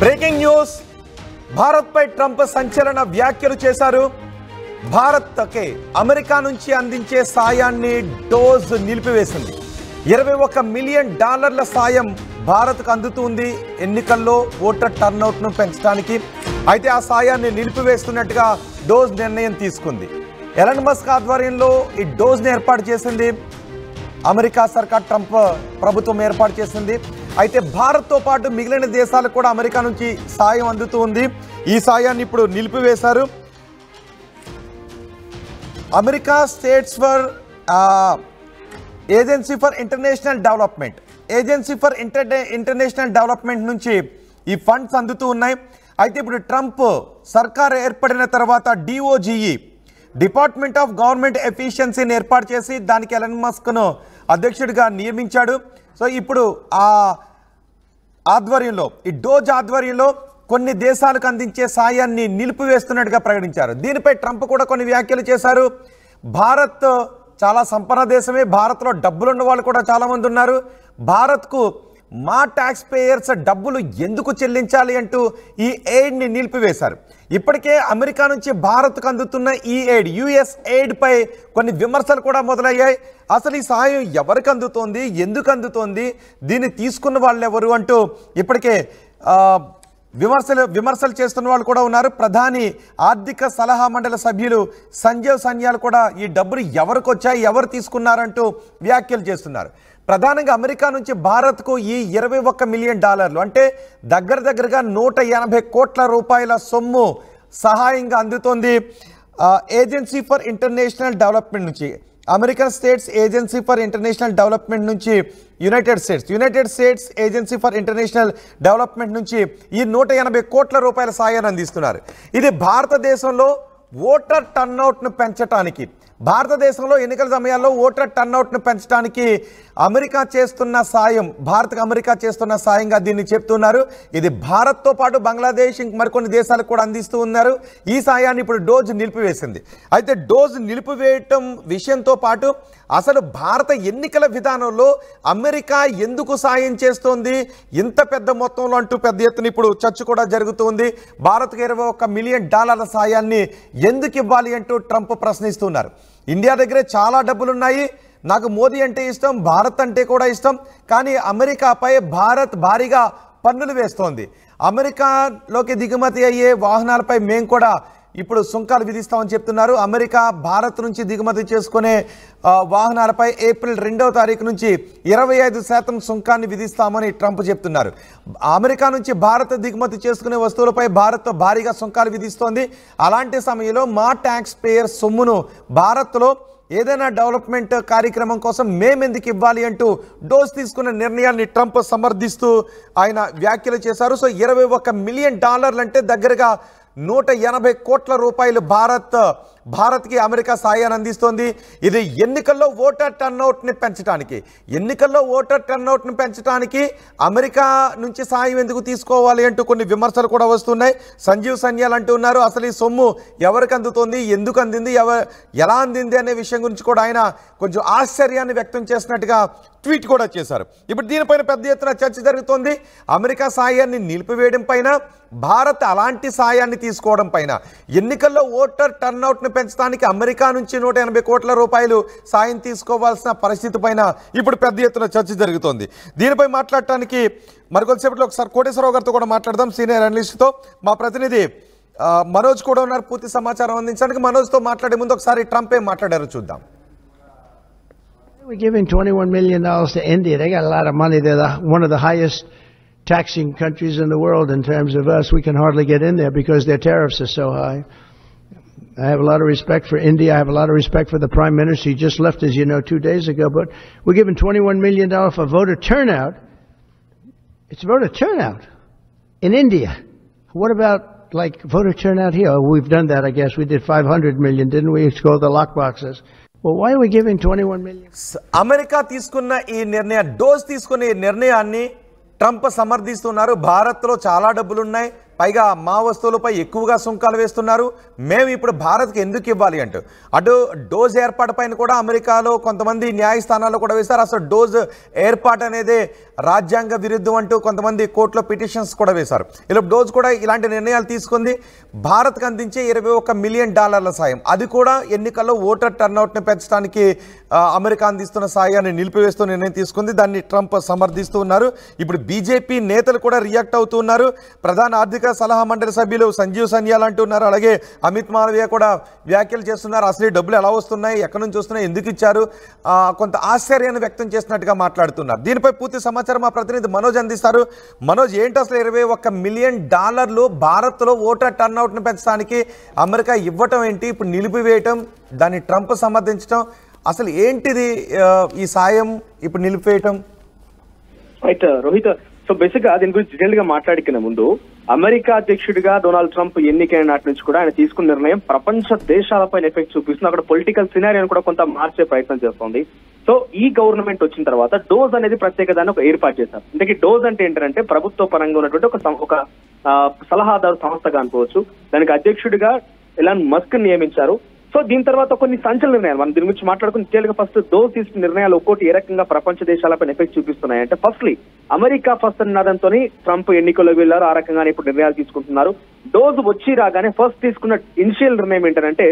Breaking news Bharat పై Trump సంచలన వ్యాఖ్యలు చేశారు. భారత్కి అమెరికా నుంచి అందించే సాయాన్ని డోస్ నిలిపివేసింది. $21 మిలియన్ సాయం భారత్కు అందుతుంది ఎన్నికల్లో ఓటర్ టర్నౌట్ను పెంచడానికి. అయితే ఆ సాయాన్ని నిలిపివేస్తున్నట్టుగా డోస్ నిర్ణయం తీసుకుంది. ఎలన్ మస్క్ ఆధ్వర్యంలో ఈ డోస్ని ఏర్పాటు చేసింది అమెరికా సర్కార్. ట్రంప్ ప్రభుత్వం ఏర్పాటు చేసింది. అయితే భారత్తో పాటు మిగిలిన దేశాలకు కూడా అమెరికా నుంచి సాయం అందుతూ ఉంది. ఈ సాయాన్ని ఇప్పుడు నిలిపివేశారు. America states for agency for international development నుంచి ఈ ఫండ్స్ అందుతూ ఉన్నాయి. అయితే ఇప్పుడు ట్రంప్ సర్కార్ ఏర్పడిన తర్వాత DOGE డిపార్ట్మెంట్ ఆఫ్ గవర్నమెంట్ ఎఫిషియన్సీని ఏర్పాటు చేసి దానికి ఎలన్ మస్క్ను అధ్యక్షుడిగా నియమించాడు. సో ఇప్పుడు ఆ ఆధ్వర్యంలో ఈ డోజ్ ఆధ్వర్యంలో కొన్ని దేశాలకు అందించే సాయాన్ని నిలిపివేస్తున్నట్టుగా ప్రకటించారు. దీనిపై ట్రంప్ కూడా కొన్ని వ్యాఖ్యలు చేశారు. భారత్ చాలా సంపన్న దేశమే, భారత్లో డబ్బులున్న వాళ్ళు కూడా చాలామంది ఉన్నారు. భారత్కు మా ట్యాక్స్ పేయర్స్ డబ్బులు ఎందుకు చెల్లించాలి అంటూ ఈ ఎయిడ్ని నిలిపివేశారు. ఇప్పటికే అమెరికా నుంచి భారత్కు అందుతున్న ఈ ఎయిడ్ US ఎయిడ్ పై కొన్ని విమర్శలు కూడా మొదలయ్యాయి. అసలు ఈ సాయం ఎవరికి అందుతోంది, ఎందుకు అందుతోంది, దీన్ని తీసుకున్న వాళ్ళు ఎవరు అంటూ ఇప్పటికే విమర్శలు చేస్తున్న వాళ్ళు కూడా ఉన్నారు. ప్రధాని ఆర్థిక సలహా మండలి సభ్యులు సంజీవ్ సన్యాల్ కూడా ఈ డబ్బులు ఎవరికి వచ్చాయి, ఎవరు తీసుకున్నారంటూ వ్యాఖ్యలు చేస్తున్నారు. ప్రధానంగా అమెరికా నుంచి భారత్కు ఈ $21 మిలియన్ అంటే దగ్గరగా 180 కోట్ల రూపాయల సొమ్ము సహాయంగా అందుతోంది. ఏజెన్సీ ఫర్ ఇంటర్నేషనల్ డెవలప్మెంట్ నుంచి, American states agency for international development నుంచి United States agency for international development నుంచి ఈ 180 కోట్ల రూపాయల సాయాన్ని అందిస్తున్నారు. ఇది భారతదేశంలో ఓటర్ టర్నౌట్ను పెంచడానికి, భారతదేశంలో ఎన్నికల సమయాల్లో ఓటర్ టర్నౌట్ను పెంచడానికి అమెరికా చేస్తున్న సాయం, భారత్కు అమెరికా చేస్తున్న సాయంగా దీన్ని చెప్తున్నారు. ఇది భారత్తో పాటు బంగ్లాదేశ్ మరికొన్ని దేశాలకు కూడా అందిస్తూ ఉన్నారు. ఈ సాయాన్ని ఇప్పుడు డోజ్ నిలిపివేసింది. అయితే డోజ్ నిలిపివేయటం విషయంతో పాటు అసలు భారత ఎన్నికల విధానంలో అమెరికా ఎందుకు సాయం చేస్తోంది ఇంత పెద్ద మొత్తంలో అంటూ పెద్ద ఎత్తున ఇప్పుడు చర్చ కూడా జరుగుతుంది. భారత్కు $21 మిలియన్ సాయాన్ని ఎందుకు ఇవ్వాలి అంటూ ట్రంప్ ప్రశ్నిస్తున్నారు. ఇండియా దగ్గరే చాలా డబ్బులున్నాయి, నాకు మోదీ అంటే ఇష్టం, భారత్ అంటే కూడా ఇష్టం, కానీ అమెరికాపై భారత్ భారీగా పన్నులు వేస్తోంది. అమెరికాలోకి దిగుమతి అయ్యే వాహనాలపై మేము కూడా ఇప్పుడు సుంకాలు విధిస్తామని చెప్తున్నారు. అమెరికా భారత్ నుంచి దిగుమతి చేసుకునే వాహనాలపై ఏప్రిల్ 2వ తారీఖు నుంచి 25% సుంకాన్ని విధిస్తామని ట్రంప్ చెప్తున్నారు. అమెరికా నుంచి భారత్ దిగుమతి చేసుకునే వస్తువులపై భారత్ భారీగా సుంకాలు విధిస్తోంది. అలాంటి సమయంలో మా ట్యాక్స్ పేయర్ సొమ్మును భారత్లో ఏదైనా డెవలప్మెంట్ కార్యక్రమం కోసం మేమెందుకు ఇవ్వాలి అంటూ డోస్ తీసుకున్న నిర్ణయాన్ని ట్రంప్ సమర్థిస్తూ ఆయన వ్యాఖ్యలు చేశారు. సో $21 మిలియన్ అంటే దగ్గరగా 180 కోట్ల రూపాయలు భారత్కి అమెరికా సాయాన్ని అందిస్తోంది. ఇది ఎన్నికల్లో ఓటర్ టర్నౌట్ని పెంచడానికి అమెరికా నుంచి సాయం ఎందుకు తీసుకోవాలి అంటూ కొన్ని విమర్శలు కూడా వస్తున్నాయి. సంజీవ్ సన్యాల్ అంటున్నారు అసలు ఈ సొమ్ము ఎవరికి అందుతోంది, ఎందుకు అందింది, ఎలా అందింది అనే విషయం గురించి కూడా ఆయన కొంచెం ఆశ్చర్యాన్ని వ్యక్తం చేసినట్టుగా ట్వీట్ కూడా చేశారు. ఇప్పుడు దీనిపైన పెద్ద ఎత్తున చర్చ జరుగుతోంది. అమెరికా సాయాన్ని నిలిపివేయడం పైన, భారత్ అలాంటి సాయాన్ని తీసుకోవడం పైన, ఎన్నికల్లో ఓటర్ టర్నౌట్ను పెంచడానికి అమెరికా నుంచి 180 కోట్ల రూపాయలు సాయం తీసుకోవాల్సిన పరిస్థితి పైన ఇప్పుడు పెద్ద ఎత్తున చర్చ జరుగుతోంది. దీనిపై మాట్లాడటానికి మరికొద్దిసేపట్లో ఒకసారి కోటేశ్వరరావు గారితో కూడా మాట్లాడదాం, సీనియర్ అనలిస్ట్తో. మా ప్రతినిధి మనోజ్ కూడా ఉన్నారు పూర్తి సమాచారం అందించడానికి. మనోజ్తో మాట్లాడే ముందు ఒకసారి ట్రంప్ ఏం మాట్లాడారో చూద్దాం. We're giving $21 million to India. They got a lot of money. They're one of the highest taxing countries in the world in terms of us. We can hardly get in there because their tariffs are so high. I have a lot of respect for India. I have a lot of respect for the Prime Minister. He just left, as you know, 2 days ago. But we're giving $21 million for voter turnout. It's voter turnout in India. What about like voter turnout here? Oh, we've done that, I guess. We did 500 million, didn't we? It's called the lockboxes. Well, why are we giving 21 million? America తీసుకున్న ఈ నిర్ణయం, dose తీసుకునే నిర్ణయాన్ని Trump సమర్థిస్తున్నారు. భారత్లో చాలా డబ్బులు ఉన్నాయి, పైగా మా వస్తువులపై ఎక్కువగా సుంకాలు వేస్తున్నారు, మేము ఇప్పుడు భారత్కి ఎందుకు ఇవ్వాలి అంటూ. అటు డోజ్ ఏర్పాటు పైన కూడా అమెరికాలో కొంతమంది న్యాయస్థానాల్లో కూడా వేశారు. అసలు డోజ్ ఏర్పాటు అనేది రాజ్యాంగ విరుద్ధం అంటూ కొంతమంది కోర్టులో పిటిషన్స్ కూడా వేశారు. ఇలా డోజ్ కూడా ఇలాంటి నిర్ణయాలు తీసుకుంది. భారత్కి అందించే $21 మిలియన్ సాయం, అది కూడా ఎన్నికల్లో ఓటర్ టర్నౌట్ని పెంచడానికి అమెరికా అందిస్తున్న సాయాన్ని నిలిపివేస్తూ నిర్ణయం తీసుకుంది. దాన్ని ట్రంప్ సమర్థిస్తూ ఉన్నారు. ఇప్పుడు బీజేపీ నేతలు కూడా రియాక్ట్ అవుతున్నారు. ప్రధాన ఆర్థిక సలహా మండలి సభ్యులు సంజీవ్ సన్యాల్ అంటున్నారు, అలాగే అమిత్ మాలవీయ కూడా వ్యాఖ్యలు చేస్తున్నారు. అసలు ఈ డబ్బులు ఎలా వస్తున్నాయి, ఎక్కడి నుంచి వస్తున్నాయి, ఎందుకు ఇచ్చారు, కొంత ఆశ్చర్యాన్ని వ్యక్తం చేసినట్టుగా మాట్లాడుతున్నారు. దీనిపై పూర్తి సమాచారం మా ప్రతినిధి మనోజ్ అందిస్తారు. మనోజ్, ఏంటి అసలు $21 మిలియన్ భారత్లో ఓటర్ టర్నౌట్ను పెంచడానికి అమెరికా ఇవ్వటం ఏంటి, ఇప్పుడు నిలిపివేయటం, దాన్ని ట్రంప్ సమర్థించడం, అసలు ఏంటిది ఈ సాయం ఇప్పుడు నిలిపివేయటం? రైట్ రోహిత్, సో బేసిక్ గా దీని గురించి డీటెయిల్ గా మాట్లాడుకునే ముందు అమెరికా అధ్యక్షుడిగా డొనాల్డ్ ట్రంప్ ఎన్నికైన నాటి నుంచి కూడా ఆయన తీసుకున్న నిర్ణయం ప్రపంచ దేశాలపై ఎఫెక్ట్ చూపిస్తుంది. అక్కడ పొలిటికల్ సినారియోని కూడా కొంత మార్చే ప్రయత్నం చేస్తోంది. సో ఈ గవర్నమెంట్ వచ్చిన తర్వాత డోజ్ అనేది ప్రత్యేక దాన్ని ఒక ఏర్పాటు చేశారు. ఇంతకీ డోజ్ అంటే ఏంటంటే ప్రభుత్వ పరంగా ఉన్నటువంటి ఒక సలహాదారు సంస్థగా అనుకోవచ్చు. దానికి అధ్యక్షుడిగా ఎలాన్ మస్క్ నియమించారు. సో దీని తర్వాత కొన్ని సంచలన నిర్ణయాలు మనం దీని గురించి మాట్లాడుకుని డీటెయిల్ గా ఫస్ట్ డోజ్ తీసుకున్న నిర్ణయాలు ఒక్కోటి ఏ రకంగా ప్రపంచ దేశాలపై ఎఫెక్ట్ చూపిస్తున్నాయి అంటే, ఫస్ట్లీ అమెరికా ఫస్ట్ నినాదంతో ట్రంప్ ఎన్నికల్లో వెళ్లారు. ఆ రకంగానే ఇప్పుడు నిర్ణయాలు తీసుకుంటున్నారు. డోజ్ వచ్చి రాగానే ఫస్ట్ తీసుకున్న ఇనిషియల్ నిర్ణయం ఏంటంటే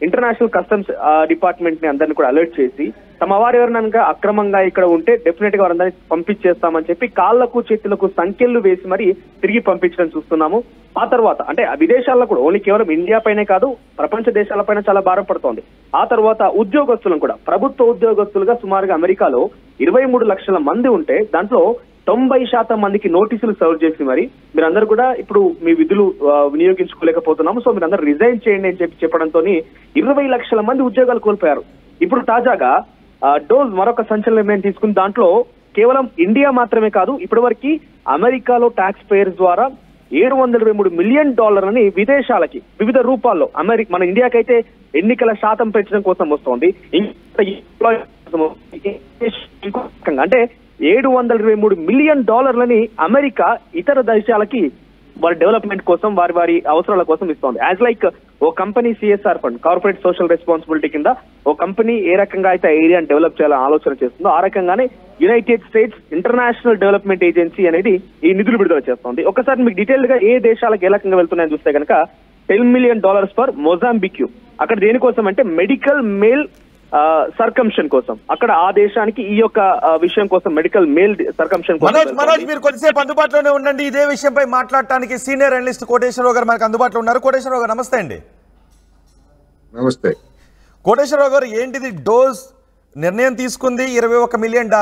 ఇంటర్నేషనల్ కస్టమ్స్ డిపార్ట్మెంట్ ని అందరినీ కూడా అలర్ట్ చేసి తమ వారు ఎవరైనా అక్రమంగా ఇక్కడ ఉంటే డెఫినెట్ గా వారందరినీ పంపించేస్తామని చెప్పి కాళ్లకు చేతులకు సంఖ్యలు వేసి మరి తిరిగి పంపించడం చూస్తున్నాము. ఆ తర్వాత అంటే విదేశాల్లో కూడా ఓన్లీ కేవలం ఇండియా పైనే కాదు ప్రపంచ దేశాలపైన చాలా భారం పడుతోంది. ఆ తర్వాత ఉద్యోగస్తులను కూడా ప్రభుత్వ ఉద్యోగస్తులుగా సుమారుగా అమెరికాలో 23 లక్షల మంది ఉంటే దాంట్లో 90% మందికి నోటీసులు సర్వ్ చేసి మరి మీరందరూ కూడా ఇప్పుడు మీ విధులు వినియోగించుకోలేకపోతున్నాము, సో మీరందరూ రిజైన్ చేయండి అని చెప్పడంతో 20 లక్షల మంది ఉద్యోగాలు కోల్పోయారు. ఇప్పుడు తాజాగా డోజ్ మరొక సంచలన నిర్ణయం తీసుకుని దాంట్లో కేవలం ఇండియా మాత్రమే కాదు, ఇప్పటి వరకు అమెరికాలో ట్యాక్స్ పేయర్స్ ద్వారా $723 మిలియన్ విదేశాలకి వివిధ రూపాల్లో మన ఇండియాకైతే ఎన్నికల శాతం పెంచడం కోసం వస్తోంది. అంటే $723 మిలియన్ అమెరికా ఇతర దేశాలకి వారి డెవలప్మెంట్ కోసం వారి అవసరాల కోసం ఇస్తోంది. యాజ్ లైక్ ఓ company CSR fund, corporate social responsibility కింద ఓ కంపెనీ ఏ రకంగా అయితే ఏరియాని డెవలప్ చేయాలని ఆలోచన చేస్తుందో ఆ రకంగానే United states international development agency అనేది ఈ నిధులు విడుదల చేస్తోంది. ఒకసారి మీకు డీటెయిల్ గా ఏ దేశాలకు ఏ రకంగా వెళ్తున్నాయని చూస్తే కనుక $10 మిలియన్ ఫర్ మొజాంబిక్. అక్కడ దేనికోసం అంటే మెడికల్ మేల్ సర్కంషన్ కోసం, అక్కడ ఆ దేశానికి ఈ యొక్క విషయం కోసం మెడికల్ మేల్ సర్కంషన్ కోసం. మనోజ్, మీరు కొద్దిసేపు అందుబాటులోనే ఉండండి. ఇదే విషయంపై మాట్లాడటానికి సీనియర్ అనలిస్ట్ కోటేశ్వరరావు గారు మనకు అందుబాటులో ఉన్నారు. కోటేశ్వరరావు గారు నమస్తే అండి. నమస్తే కోటేశ్వరరావు గారు, ఏంటిది డోజ్ నిర్ణయం తీసుకుంది? $21 మిలియన్,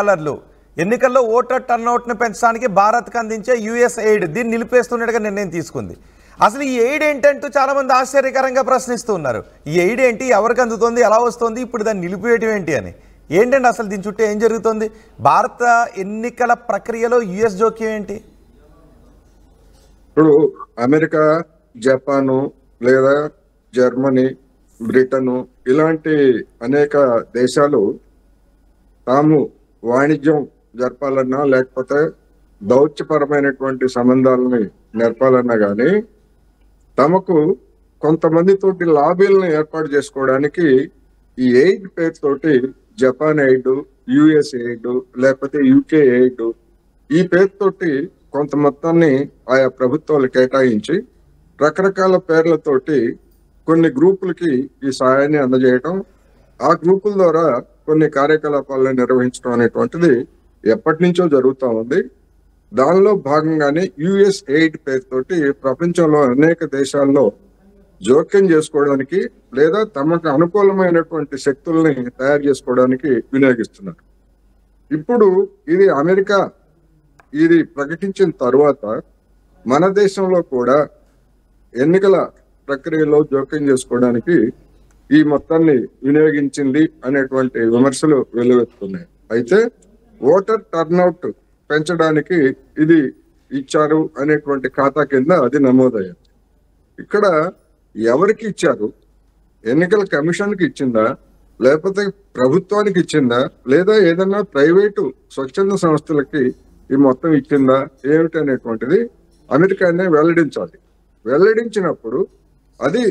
ఎన్నికల్లో ఓటర్ టర్నౌట్ను పెంచడానికి భారత్కి అందించే యుఎస్ ఎయిడ్, దీన్ని నిలిపేస్తున్నట్టుగా నిర్ణయం తీసుకుంది. అసలు ఈ ఎయిడ్ ఏంటంటూ చాలా మంది ఆశ్చర్యకరంగా ప్రశ్నిస్తూ ఉన్నారు. ఈ ఎయిడ్ ఏంటి, ఎవరికి అందుతుంది, ఎలా వస్తుంది, ఇప్పుడు దాన్ని నిలిపివేయటం ఏంటి అని. ఏంటండి అసలు దీని చుట్టూ ఏం జరుగుతుంది? భారత ఎన్నికల ప్రక్రియలో యుఎస్ జోక్యం ఏంటి? ఇప్పుడు అమెరికా, జపాను లేదా జర్మనీ, బ్రిటను ఇలాంటి అనేక దేశాలు తాము వాణిజ్యం జరపాలన్నా లేకపోతే దౌత్యపరమైనటువంటి సంబంధాలని నెరపాలన్నా కానీ తమకు కొంతమందితోటి లాబీలను ఏర్పాటు చేసుకోవడానికి ఈ ఎయిడ్ పేరుతోటి జపాన్ ఎయిడ్, యుఎస్ ఎయిడ్ లేకపోతే యూకే ఎయిడ్ ఈ పేరుతోటి కొంత మొత్తాన్ని ఆయా ప్రభుత్వాలు కేటాయించి రకరకాల పేర్లతోటి కొన్ని గ్రూపులకి ఈ సహాయాన్ని అందజేయటం, ఆ గ్రూపుల ద్వారా కొన్ని కార్యకలాపాలను నిర్వహించడం అనేటువంటిది ఎప్పటి నుంచో జరుగుతూ ఉంది. దానిలో భాగంగానే యుఎస్ ఎయిడ్ పేరుతోటి ప్రపంచంలో అనేక దేశాల్లో జోక్యం చేసుకోవడానికి లేదా తమకు అనుకూలమైనటువంటి శక్తుల్ని తయారు చేసుకోవడానికి వినియోగిస్తున్నారు. ఇప్పుడు ఇది అమెరికా ఇది ప్రకటించిన తర్వాత మన దేశంలో కూడా ఎన్నికల ప్రక్రియలో జోక్యం చేసుకోవడానికి ఈ మొత్తాన్ని వినియోగించింది అనేటువంటి విమర్శలు వెల్లువెత్తుతున్నాయి. అయితే ఓటర్ టర్నౌట్ పెంచడానికి ఇది ఇచ్చారు అనేటువంటి ఖాతా కింద అది నమోదయ్యింది. ఇక్కడ ఎవరికి ఇచ్చారు? ఎన్నికల కమిషన్కి ఇచ్చిందా, లేకపోతే ప్రభుత్వానికి ఇచ్చిందా, లేదా ఏదన్నా ప్రైవేటు స్వచ్ఛంద సంస్థలకి ఈ మొత్తం ఇచ్చిందా ఏమిటి అనేటువంటిది అమెరికానే వెల్లడించాలి. వెల్లడించినప్పుడు అది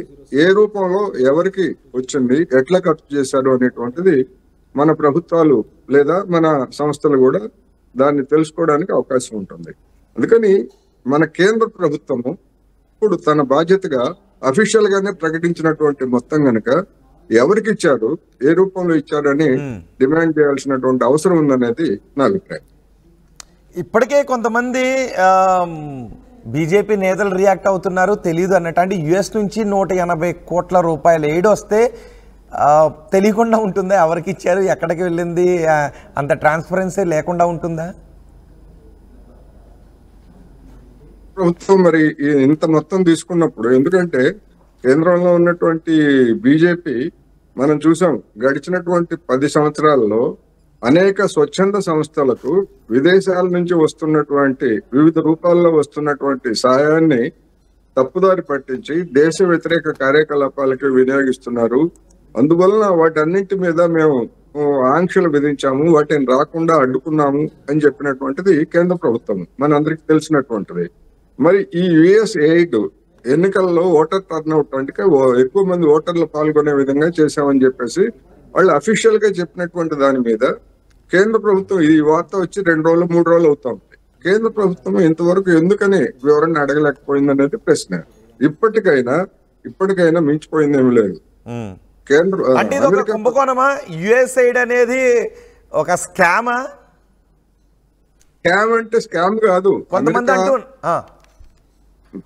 ఏ రూపంలో ఎవరికి వచ్చింది, ఎట్లా ఖర్చు చేశారు అనేటువంటిది మన ప్రభుత్వాలు లేదా మన సంస్థలు కూడా దాన్ని తెలుసుకోవడానికి అవకాశం ఉంటుంది. అందుకని మన కేంద్ర ప్రభుత్వము ఇప్పుడు తన బాధ్యతగా అఫీషియల్ గానే ప్రకటించినటువంటి మొత్తం గనక ఎవరికి ఇచ్చారు, ఏ రూపంలో ఇచ్చారు అని డిమాండ్ చేయాల్సినటువంటి అవసరం ఉందనేది నా అభిప్రాయం. ఇప్పటికే కొంతమంది బీజేపీ నేతలు రియాక్ట్ అవుతున్నారు, తెలియదు అన్నట్టు. అంటే యుఎస్ నుంచి 180 కోట్ల రూపాయలు ఎయిడ్ వస్తే తెలియకుండా ఉంటుందా ఎవరికి ఇచ్చారు, ఎక్కడికి వెళ్ళింది, అంత ట్రాన్స్పరెన్సీ లేకుండా ఉంటుందా? ప్రభుత్వం మరి ఇంత మొత్తం తీసుకున్నప్పుడు, ఎందుకంటే కేంద్రంలో ఉన్నటువంటి బీజేపీ మనం చూసాం గడిచినటువంటి 10 సంవత్సరాల్లో అనేక స్వచ్ఛంద సంస్థలకు విదేశాల నుంచి వస్తున్నటువంటి వివిధ రూపాల్లో వస్తున్నటువంటి సాయాన్ని తప్పుదారి పట్టించి దేశ వ్యతిరేక కార్యకలాపాలకి వినియోగిస్తున్నారు. అందువలన వాటన్నింటి మీద మేము ఆంక్షలు విధించాము, వాటిని రాకుండా అడ్డుకున్నాము అని చెప్పినటువంటిది కేంద్ర ప్రభుత్వం, మనందరికీ తెలిసినటువంటిది. మరి ఈ యుఎస్ ఎయిడ్ ఎన్నికల్లో ఓటర్ టర్న్అవుట్ అంటే ఎక్కువ మంది ఓటర్లు పాల్గొనే విధంగా చేశామని చెప్పేసి వాళ్ళు అఫీషియల్ గా చెప్పినటువంటి దాని మీద కేంద్ర ప్రభుత్వం, ఈ వార్త వచ్చి 2 రోజులు 3 రోజులు అవుతా ఉంది, కేంద్ర ప్రభుత్వం ఇంతవరకు ఎందుకని వివరణ అడగలేకపోయింది అనేది ప్రశ్న. ఇప్పటికైనా మించిపోయింది ఏమి లేదు. కేంద్ర అంటే ఇది ఒక కుంభకోణమా? యుఎస్ ఎయిడ్ అనేది ఒక స్కామా? స్కామ్ అంటే స్కామ్ కాదు. కొంతమంది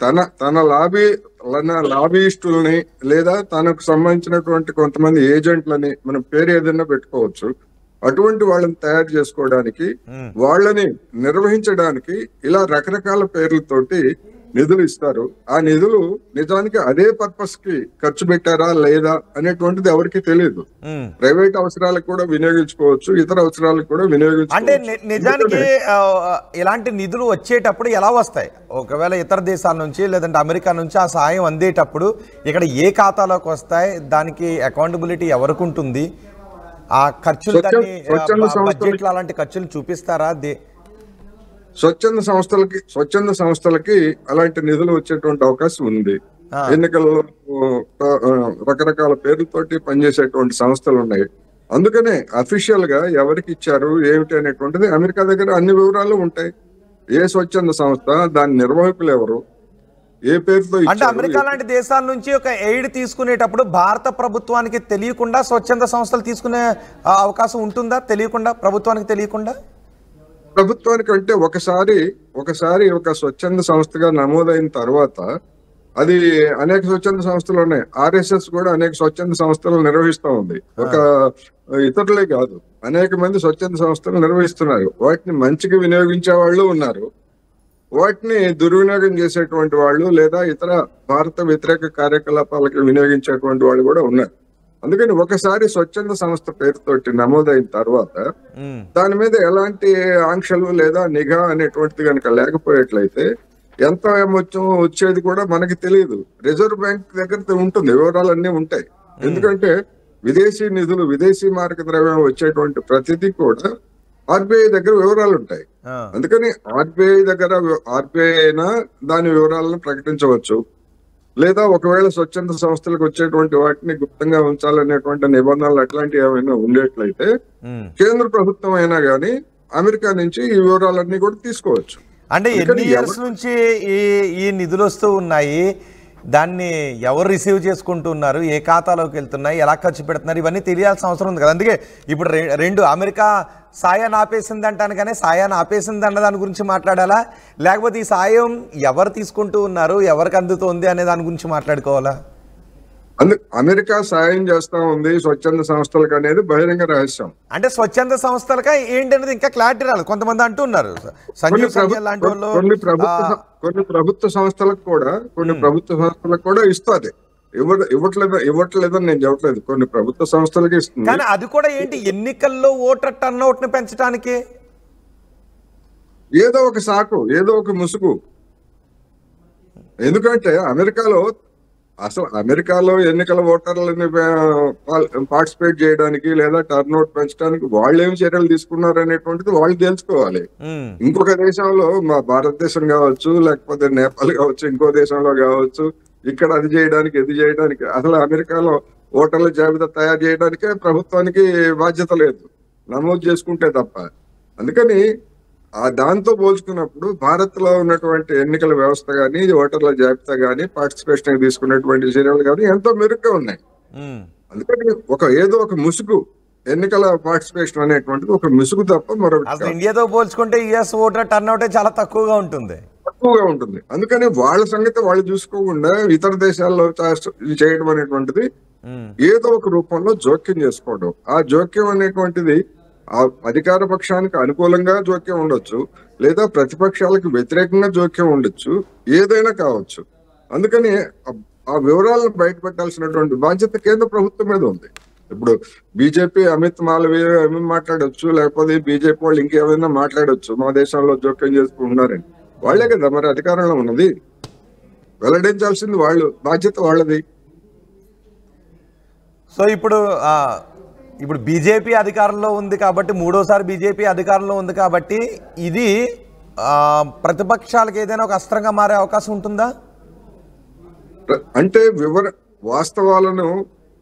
తన లాబీయిస్టుల్ని లేదా తనకు సంబంధించినటువంటి కొంతమంది ఏజెంట్లని, మనం పేరు ఏదైనా పెట్టుకోవచ్చు, అటువంటి వాళ్ళని తయారు చేసుకోవడానికి, వాళ్ళని నిర్వహించడానికి ఇలా రకరకాల పేర్లతోటి నిధులు ఇస్తారు. ఆ నిధులు నిజానికి అదే పర్పస్ కి ఖర్చు పెట్టారా లేదా అనేటువంటిది ఎవరికి తెలియదు. ప్రైవేట్ అవసరాలకు కూడా వినియోగించుకోవచ్చు, ఇతర అవసరాలకు కూడా వినియోగించుకోవచ్చు. అంటే నిజానికి ఇలాంటి నిధులు వచ్చేటప్పుడు ఎలా వస్తాయి? ఒకవేళ ఇతర దేశాల నుంచి లేదంటే అమెరికా నుంచి ఆ సాయం అందేటప్పుడు ఇక్కడ ఏ ఖాతాలోకి వస్తాయి, దానికి అకౌంటబిలిటీ ఎవరికి ఉంటుంది, ఆ ఖర్చులు బడ్జెట్లో అలాంటి ఖర్చులు చూపిస్తారా? స్వచ్ఛంద సంస్థలకి అలాంటి నిధులు వచ్చేటువంటి అవకాశం ఉంది. ఎన్నికల్లో రకరకాల పేర్లతోటి పనిచేసేటువంటి సంస్థలు ఉన్నాయి. అందుకనే అఫీషియల్ గా ఎవరికి ఇచ్చారు ఏమిటి అనేటువంటిది అమెరికా దగ్గర అన్ని వివరాలు ఉంటాయి. ఏ స్వచ్ఛంద సంస్థ, దాని నిర్వాహకులు ఎవరు, ఏ పేరుతో. అంటే అమెరికా లాంటి దేశాల నుంచి ఒక ఎయిడ్ తీసుకునేటప్పుడు భారత ప్రభుత్వానికి తెలియకుండా స్వచ్ఛంద సంస్థలు తీసుకునే అవకాశం ఉంటుందా? తెలియకుండా, ప్రభుత్వానికి తెలియకుండా? ప్రభుత్వానికి అంటే ఒకసారి ఒక స్వచ్ఛంద సంస్థగా నమోదైన తర్వాత అది అనేక స్వచ్ఛంద సంస్థలు ఉన్నాయి. ఆర్ఎస్ఎస్ కూడా అనేక స్వచ్ఛంద సంస్థలు నిర్వహిస్తూ ఉంది. ఒక ఇతరులే కాదు, అనేక మంది స్వచ్ఛంద సంస్థలు నిర్వహిస్తున్నారు. వాటిని మంచిగా వినియోగించే వాళ్ళు ఉన్నారు, వాటిని దుర్వినియోగం చేసేటువంటి వాళ్ళు లేదా ఇతర భారత వ్యతిరేక కార్యకలాపాలకు వినియోగించేటువంటి వాళ్ళు కూడా ఉన్నారు. అందుకని ఒకసారి స్వచ్ఛంద సంస్థ పేరుతోటి నమోదైన తర్వాత దాని మీద ఎలాంటి ఆంక్షలు లేదా నిఘా అనేటువంటిది కనుక లేకపోయేట్లయితే ఎంత వచ్చేది కూడా మనకి తెలియదు. రిజర్వ్ బ్యాంక్ దగ్గర ఉంటుంది, వివరాలన్నీ ఉంటాయి. ఎందుకంటే విదేశీ నిధులు, విదేశీ మారక ద్రవ్యం వచ్చేటువంటి ప్రతిదీ కూడా ఆర్బీఐ దగ్గర వివరాలు ఉంటాయి. అందుకని ఆర్బీఐ అయినా దాని వివరాలను ప్రకటించవచ్చు, లేదా ఒకవేళ స్వచ్ఛంద సంస్థలకు వచ్చేటువంటి వాటిని గుప్తంగా ఉంచాలనేటువంటి నిబంధనలు అట్లాంటివి ఏమైనా ఉండేట్లయితే కేంద్ర ప్రభుత్వం అయినా గానీ అమెరికా నుంచి ఈ వివరాలన్నీ కూడా తీసుకోవచ్చు. అంటే ఎన్ని ఇయర్స్ నుంచి ఈ నిధులు వస్తూ ఉన్నాయి, దాన్ని ఎవరు రిసీవ్ చేసుకుంటున్నారు, ఏ ఖాతాలోకి వెళ్తున్నాయి, ఎలా ఖర్చు పెడుతున్నారు, ఇవన్నీ తెలియాల్సిన అవసరం ఉంది కదా. అందుకే ఇప్పుడు రెండు అమెరికా సాయాన్ని ఆపేసింది అంటాను, కానీ సాయాన్ని ఆపేసింది అన్న దాని గురించి మాట్లాడాలా, లేకపోతే ఈ సాయం ఎవరు తీసుకుంటూ ఉన్నారు, ఎవరికి అందుతుంది అనే దాని గురించి మాట్లాడుకోవాలా? అమెరికా సాయం చేస్తా ఉంది స్వచ్ఛంద సంస్థలకు అనేది బహిరంగ రహస్యం. అంటే స్వచ్ఛంద సంస్థలక ఏంటి అనేది ఇంకా క్లారిటీ రాలేదు. కొంతమంది అంటున్నారు కొన్ని ప్రభుత్వ సంస్థలకు కూడా ఇస్తుంది, ఇవ్వట్లేదని నేను చెప్పట్లేదు, కొన్ని ప్రభుత్వ సంస్థలకి ఇస్తుంది. కానీ అది కూడా ఏంటి, ఎన్నికల్లో ఓటర్ టర్న్అవుట్ ని పెంచడానికి ఏదో ఒక సాకు, ఏదో ఒక ముసుగు. ఎందుకంటే అసలు అమెరికాలో ఎన్నికల ఓటర్లని పార్టిసిపేట్ చేయడానికి లేదా టర్న్అవుట్ పెంచడానికి వాళ్ళు ఏమి చర్యలు తీసుకున్నారు అనేటువంటిది వాళ్ళు తెలుసుకోవాలి. ఇంకొక దేశంలో మా భారతదేశం కావచ్చు, లేకపోతే నేపాల్ కావచ్చు, ఇంకో దేశంలో కావచ్చు, ఇక్కడ అది చేయడానికి ఇది చేయడానికి అసలు అమెరికాలో ఓటర్ల జాబితా తయారు చేయడానికే ప్రభుత్వానికి బాధ్యత లేదు, నమోదు చేసుకుంటే తప్ప. అందుకని దాంతో పోల్చుకున్నప్పుడు భారత్ లో ఉన్నటువంటి ఎన్నికల వ్యవస్థ గానీ, ఓటర్ల జాబితా గానీ, పార్టిసిపేషన్ తీసుకున్నటువంటి చర్యలు గానీ ఎంతో మెరుగ్గా ఉన్నాయి. అందుకని ఏదో ఒక ముసుగు, ఎన్నికల పార్టిసిపేషన్ అనేటువంటిది ఒక ముసుగు తప్ప మరొకటి. ఇండియాతో పోల్చుకుంటే యుఎస్ ఓటర్ టర్న్అవుట్ చాలా తక్కువగా ఉంటుంది. అందుకని వాళ్ళ సంగతి వాళ్ళు చూసుకోకుండా ఇతర దేశాల్లో చేయడం అనేటువంటిది ఏదో ఒక రూపంలో జోక్యం చేసుకోవడం. ఆ జోక్యం అనేటువంటిది ఆ అధికార పక్షానికి అనుకూలంగా జోక్యం ఉండొచ్చు, లేదా ప్రతిపక్షాలకు వ్యతిరేకంగా జోక్యం ఉండొచ్చు, ఏదైనా కావచ్చు. అందుకని ఆ వివరాలను బయటపెట్టాల్సినటువంటి బాధ్యత కేంద్ర ప్రభుత్వం మీద ఉంది. ఇప్పుడు బీజేపీ అమిత్ మాలవీయ ఏమేమి మాట్లాడొచ్చు, లేకపోతే బీజేపీ వాళ్ళు ఇంకేమైనా మాట్లాడొచ్చు, మా దేశంలో జోక్యం చేసుకుంటున్నారని. వాళ్లే కదా మరి అధికారంలో ఉన్నది, వెల్లడించాల్సింది వాళ్ళు, బాధ్యత వాళ్ళది. సో ఇప్పుడు బీజేపీ అధికారంలో ఉంది కాబట్టి, మూడోసారి బీజేపీ అధికారంలో ఉంది కాబట్టి ఇది ప్రతిపక్షాలకు ఏదైనా ఒక అస్త్రంగా మారే అవకాశం ఉంటుందా? అంటే వాస్తవాలను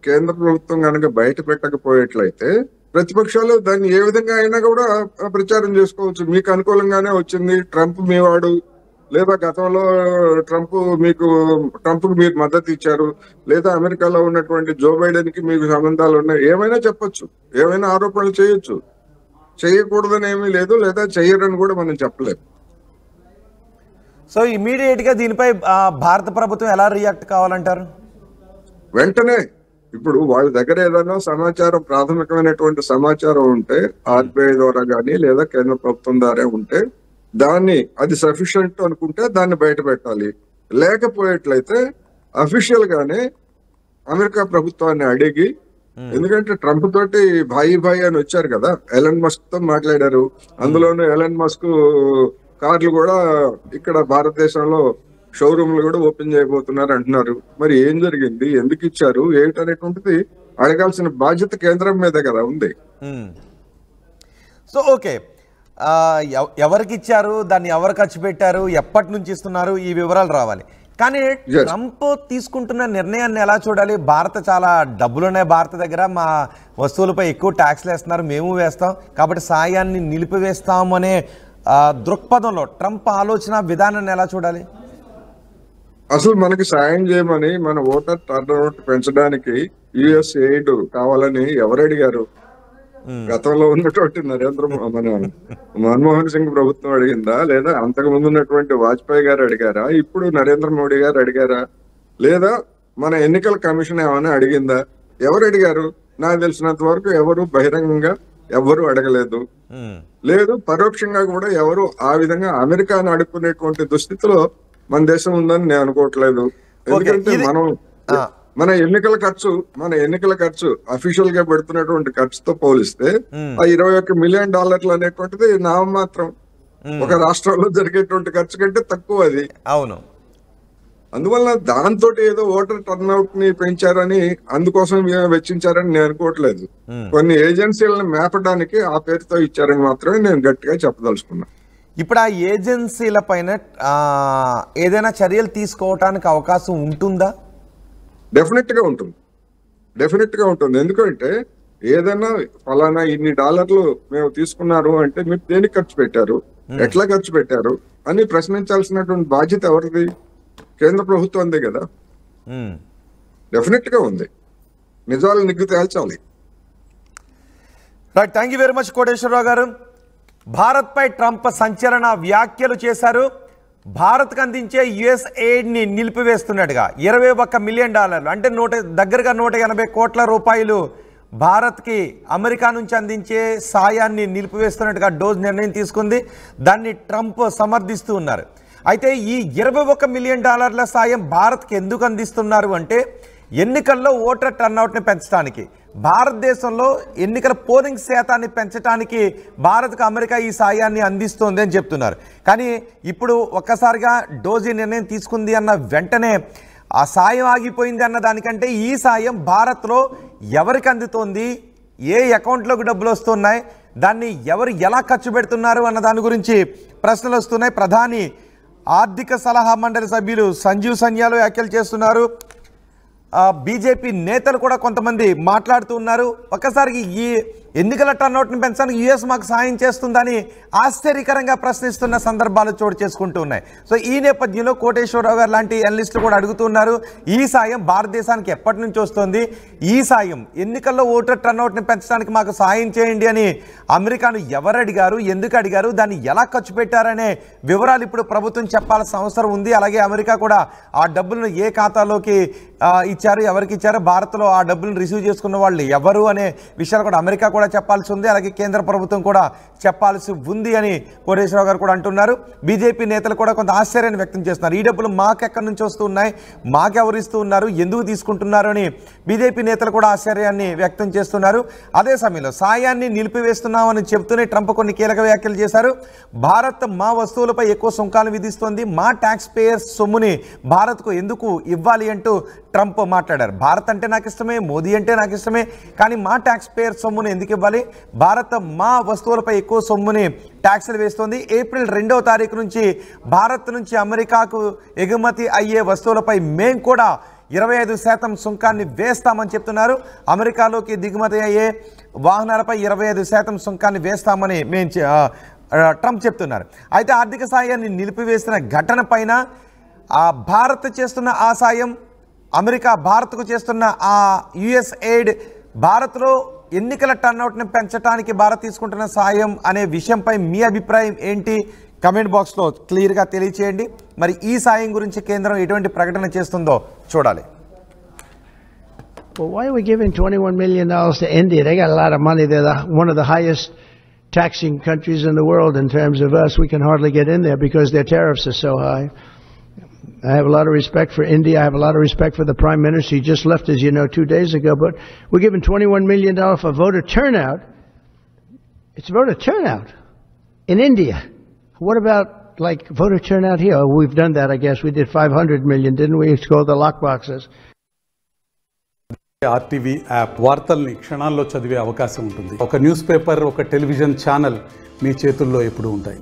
కేంద్ర ప్రభుత్వం కనుక బయట పెట్టకపోయేట్లయితే ప్రతిపక్షాలు దాన్ని ఏ విధంగా అయినా కూడా ప్రచారం చేసుకోవచ్చు. మీకు అనుకూలంగానే వచ్చింది, ట్రంప్ మీ వాడు, లేదా గతంలో ట్రంప్ కు మీరు మద్దతు ఇచ్చారు, లేదా అమెరికాలో ఉన్నటువంటి జో బైడెన్ కి మీకు సంబంధాలు ఉన్నాయి, ఏమైనా చెప్పొచ్చు, ఏమైనా ఆరోపణలు చేయొచ్చు. చేయకూడదని ఏమీ లేదు, లేదా చెయ్యరని కూడా మనం చెప్పలేము. సో ఇమీడియట్ గా దీనిపై భారత ప్రభుత్వం ఎలా రియాక్ట్ కావాలంటారు? వెంటనే ఇప్పుడు వాళ్ళ దగ్గర ఏదైనా సమాచారం, ప్రాథమికమైనటువంటి సమాచారం ఉంటే ఆర్బీఐ ద్వారా కానీ లేదా కేంద్ర ప్రభుత్వం ద్వారా ఉంటే అది సఫిషియంట్ అనుకుంటే దాన్ని బయట పెట్టాలి. లేకపోయేట్లయితే అఫీషియల్ గానే అమెరికా ప్రభుత్వాన్ని అడిగి, ఎందుకంటే ట్రంప్ తోటి భాయి అని వచ్చారు కదా, ఎలన్ మస్క్ తో మాట్లాడారు. అందులోనూ ఎలన్ మస్క్ కార్లు కూడా ఇక్కడ భారతదేశంలో షోరూమ్లు కూడా ఓపెన్ చేయబోతున్నారు అంటున్నారు. మరి ఏం జరిగింది, ఎందుకు ఇచ్చారు, ఏమిటనేటువంటిది అడగాల్సిన బాధ్యత కేంద్రం మీద కదా ఉంది. సో ఓకే, ఎవరికి ఇచ్చారు, దాన్ని ఎవరు ఖర్చు పెట్టారు, ఎప్పటి నుంచి ఇస్తున్నారు, ఈ వివరాలు రావాలి. కానీ ట్రంప్ తీసుకుంటున్న నిర్ణయాన్ని ఎలా చూడాలి? భారత చాలా డబ్బులున్నాయి భారత దగ్గర, మా వస్తువులపై ఎక్కువ ట్యాక్స్లు వేస్తున్నారు, మేము వేస్తాం కాబట్టి సాయాన్ని నిలిపివేస్తాం అనే దృక్పథంలో ట్రంప్ ఆలోచన విధానాన్ని ఎలా చూడాలి? అసలు మనకి సాయం చేయమని, మన ఓటర్ టర్న్అవుట్ పెంచడానికి యుఎస్ ఎయిడ్ కావాలని ఎవరు అడిగారు? గతంలో ఉన్నటువంటి మన్మోహన్ సింగ్ ప్రభుత్వం అడిగిందా, లేదా అంతకు ముందు ఉన్నటువంటి వాజ్పేయి గారు అడిగారా, ఇప్పుడు నరేంద్ర మోడీ గారు అడిగారా, లేదా మన ఎన్నికల కమిషన్ ఏమైనా అడిగిందా? ఎవరు అడిగారు? నాకు తెలిసినంత వరకు ఎవరు బహిరంగంగా ఎవరు అడగలేదు. లేదు, పరోక్షంగా కూడా ఎవరు ఆ విధంగా అమెరికాను అడుక్కునేటువంటి దుస్థితిలో మన దేశం ఉందని నేను అనుకోవట్లేదు. ఎందుకంటే మన ఎన్నికల ఖర్చు అఫీషియల్ గా పెడుతున్నటువంటి ఖర్చుతో పోలిస్తే ఆ $21 మిలియన్ అనేటువంటిది నామమాత్రం. ఒక రాష్ట్రంలో జరిగేటువంటి ఖర్చు కంటే తక్కువ అది. అవును. అందువల్ల దాంతో ఏదో ఓటర్ టర్న్అవుట్ ని పెంచారని, అందుకోసం వెచ్చించారని నేను అనుకోవట్లేదు. కొన్ని ఏజెన్సీలను మేపడానికి ఆ పేరుతో ఇచ్చారని మాత్రమే నేను గట్టిగా చెప్పదలుచుకున్నా. ఇప్పుడు ఆ ఏజెన్సీల పైన ఏదైనా చర్యలు తీసుకోవటానికి అవకాశం ఉంటుందా? డెఫినెట్ గా ఉంటుంది. ఎందుకంటే ఏదైనా ఫలానా ఇన్ని డాలర్లు మేము తీసుకున్నారు అంటే మీరు దేనికి ఖర్చు పెట్టారు, ఎట్లా ఖర్చు పెట్టారు అని ప్రశ్నించాల్సినటువంటి బాధ్యత ఎవరిది? కేంద్ర ప్రభుత్వందే కదా. డెఫినెట్ గా ఉంది, నిజాలు నిగ్గు తేల్చాలి. Right, thank you very much Koteswararao గారు. భారత్ పై ట్రంప్ సంచలన వ్యాఖ్యలు చేశారు. భారత్కు అందించే యుఎస్ ఎయిడ్ని నిలిపివేస్తున్నట్టుగా $21 మిలియన్ అంటే దగ్గరగా 180 కోట్ల రూపాయలు భారత్కి అమెరికా నుంచి అందించే సాయాన్ని నిలిపివేస్తున్నట్టుగా డోజ్ నిర్ణయం తీసుకుంది. దాన్ని ట్రంప్ సమర్థిస్తూ ఉన్నారు. అయితే ఈ $21 మిలియన్ సాయం భారత్కి ఎందుకు అందిస్తున్నారు అంటే, ఎన్నికల్లో ఓటర్ టర్న్అవుట్ని పెంచడానికి, భారతదేశంలో ఎన్నికల పోలింగ్ శాతాన్ని పెంచడానికి భారత్కు అమెరికా ఈ సాయాన్ని అందిస్తోంది అని చెప్తున్నారు. కానీ ఇప్పుడు ఒక్కసారిగా డోజీ నిర్ణయం తీసుకుంది అన్న వెంటనే ఆ సాయం ఆగిపోయింది అన్న దానికంటే ఈ సాయం భారత్లో ఎవరికి అందుతోంది, ఏ అకౌంట్లోకి డబ్బులు వస్తున్నాయి, దాన్ని ఎవరు ఎలా ఖర్చు పెడుతున్నారు అన్న దాని గురించి ప్రశ్నలు వస్తున్నాయి. ప్రధాని ఆర్థిక సలహా మండలి సభ్యులు సంజీవ్ సన్యాలు వ్యాఖ్యలు చేస్తున్నారు. బీజేపీ నేతలు కూడా కొంతమంది మాట్లాడుతూ ఉన్నారు. ఒక్కసారికి ఈ ఎన్నికల టర్నౌట్ని పెంచడానికి యుఎస్ మాకు సాయం చేస్తుందని ఆశ్చర్యకరంగా ప్రశ్నిస్తున్న సందర్భాలు చోటు చేసుకుంటూ ఉన్నాయి. సో ఈ నేపథ్యంలో కోటేశ్వరరావు గారు లాంటి అనలిస్టులు కూడా అడుగుతున్నారు, ఈ సాయం భారతదేశానికి ఎప్పటి నుంచి వస్తుంది, ఈ సాయం ఎన్నికల్లో ఓటర్ టర్నౌట్ని పెంచడానికి మాకు సాయం చేయండి అని అమెరికాను ఎవరు అడిగారు, ఎందుకు అడిగారు, దాన్ని ఎలా ఖర్చు పెట్టారనే వివరాలు ఇప్పుడు ప్రభుత్వం చెప్పాల్సిన అవసరం ఉంది. అలాగే అమెరికా కూడా ఆ డబ్బులను ఏ ఖాతాలోకి ఇచ్చారు, ఎవరికి ఇచ్చారు, భారత్లో ఆ డబ్బులను రిసీవ్ చేసుకున్న వాళ్ళు ఎవరు అనే విషయాలు కూడా అమెరికా కూడా చెప్పాల్సి ఉంది. అలాగే కేంద్ర ప్రభుత్వం కూడా చెప్పాల్సి ఉంది అని కోటేశ్వరరావు గారు కూడా అంటున్నారు. బీజేపీ నేతలు కూడా కొంత ఆశ్చర్యాన్ని వ్యక్తం చేస్తున్నారు. ఈ డబ్బులు మాకెక్కడి నుంచి వస్తున్నాయి, మాకెవరు ఇస్తూ ఉన్నారు, ఎందుకు తీసుకుంటున్నారు అని బీజేపీ నేతలు కూడా ఆశ్చర్యాన్ని వ్యక్తం చేస్తున్నారు. అదే సమయంలో సాయాన్ని నిలిపివేస్తున్నామని చెబుతూనే ట్రంప్ కొన్ని కీలక వ్యాఖ్యలు చేశారు. భారత్ మా వస్తువులపై ఎక్కువ సుంకాలు విధిస్తోంది, మా ట్యాక్స్ పేయర్స్ సొమ్ముని భారత్కు ఎందుకు ఇవ్వాలి అంటూ ట్రంప్ మాట్లాడారు. భారత్ అంటే నాకు ఇష్టమే, మోదీ అంటే నాకు ఇష్టమే, కానీ మా ట్యాక్స్ పేయర్ సొమ్ముని ఎందుకు ఇవ్వాలి, భారత్ మా వస్తువులపై ఎక్కువ సొమ్ముని ట్యాక్సులు వేస్తోంది. ఏప్రిల్ 2వ తారీఖు నుంచి భారత్ నుంచి అమెరికాకు ఎగుమతి అయ్యే వస్తువులపై మేము కూడా 25% సుంకాన్ని వేస్తామని చెప్తున్నారు. అమెరికాలోకి దిగుమతి అయ్యే వాహనాలపై 25% సుంకాన్ని వేస్తామని ట్రంప్ చెప్తున్నారు. అయితే ఆర్థిక సాయాన్ని నిలిపివేసిన ఘటన పైన భారత్ చేస్తున్న ఆ సాయం, అమెరికా భారత్కు చేస్తున్న ఆ యుఎస్ ఎయిడ్, భారత్లో ఎన్నికల టర్నౌట్ని పెంచడానికి భారత్ తీసుకుంటున్న సాయం అనే విషయంపై మీ అభిప్రాయం ఏంటి? కమెంట్ బాక్స్లో క్లియర్గా తెలియచేయండి. మరి ఈ సాయం గురించి కేంద్రం ఎటువంటి ప్రకటన చేస్తుందో చూడాలి. Well, why are we giving $21 million to India? They got a lot of money. They're one of the highest taxing countries in the world in terms of us. We can hardly get in there because their tariffs are so high. I have a lot of respect for India. I have a lot of respect for the Prime Minister. He just left, as you know, 2 days ago. But we're giving $21 million for voter turnout. It's voter turnout in India. What about, like, voter turnout here? Oh, we've done that, I guess. We did 500 million, didn't we? It's called the lockboxes. RTV app వార్తల్ని క్షణాల్లో చదివే అవకాశం ఉంటుంది. ఒక newspaper, ఒక television channel మీ చేతుల్లో ఎప్పుడూ ఉంటాయి.